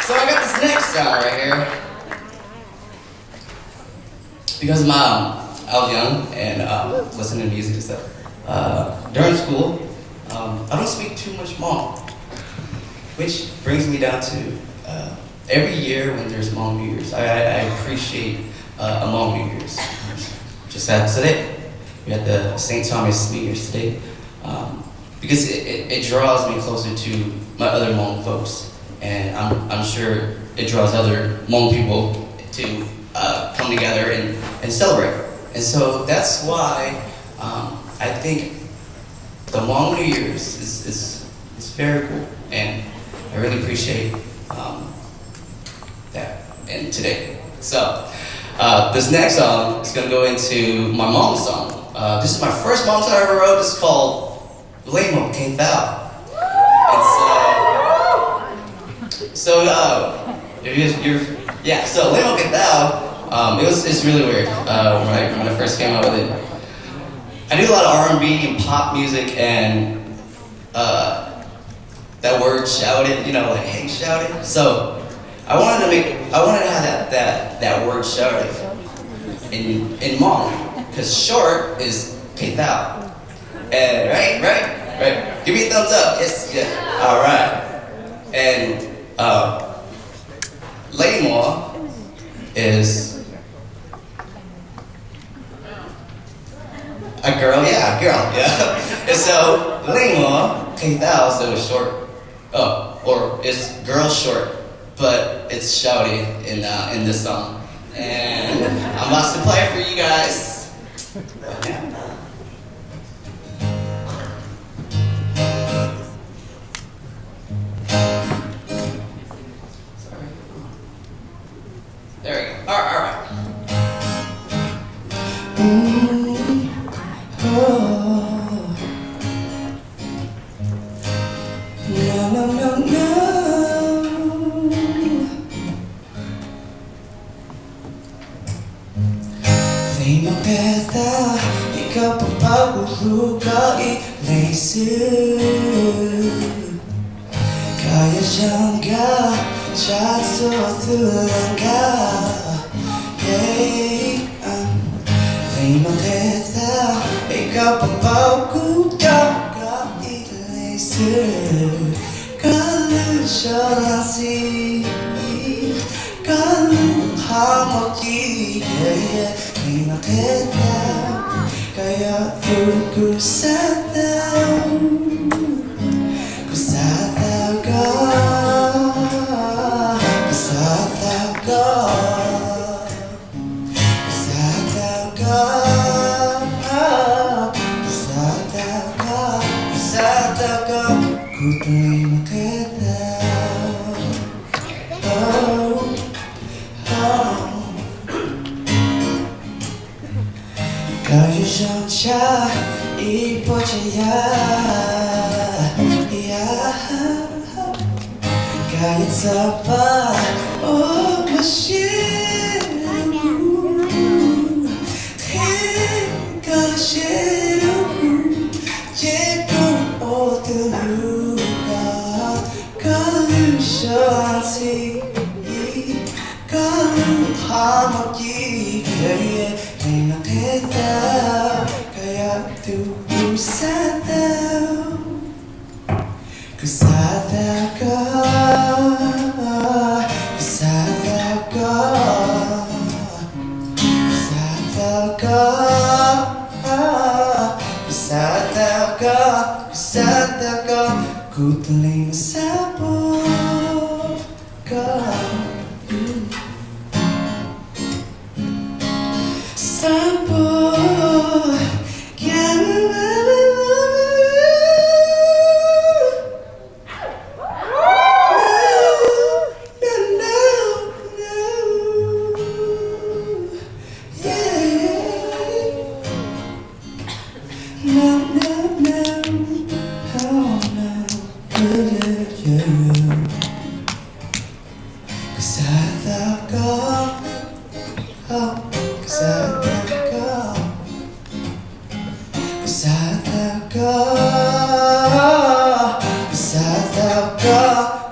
So I got this next song right here. Because I was young and listening to music and stuff. During school, I don't speak too much Hmong, which brings me down to every year when there's Hmong New Year's, I appreciate a Hmong New Year's. Just had today, we had the St. Thomas New Year's today, because it draws me closer to my other Hmong folks, and I'm sure it draws other Hmong people to come together and celebrate. And so that's why I think the Hmong New Year's is very cool, and I really appreciate that and today. So this next song is going to go into my mom's song. This is my first Hmong song I ever wrote. It's called Lamo Khang. So Lamo Khang, it's really weird when I first came out with it. I do a lot of R&B and pop music, and that word shouted, like hey shouted. So I wanted to have that word shouted in Hmong, because short is Khang. And right. Give me a thumbs up. Yes, yeah. All right. And Lamo is a girl, yeah. And so Lamo Khang, so it's short, or it's girl short, but it's shouty in this song. And I'm about to play it for you guys. Yeah. There we go. All right. No. Vì một kẻ ta thì có một bao cuộc có ý lấy sự Kaya jangga jatuh tulangga Vì một kẻ ta thì có một bao cuộc có ý lấy sự Kalau jalasi Kalau hamaki Lima kita Kaya ku sadar Ku sadar Ku sadar Ku sadar Ku sadar Ku sadar Ku terima kita Kau jangan ibu jaya, kau sabar, oh masih, tinggal seru, jepun oh terluka, kalau sanksi, kalau hamaki, Lima kita kaya tubuh sadar Ku sadar Ku sadar Ku sadar Ku sadar Ku sadar Ku terima sabun Sabun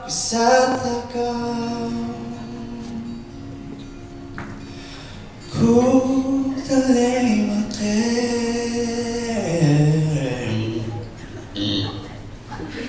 Ku sadar How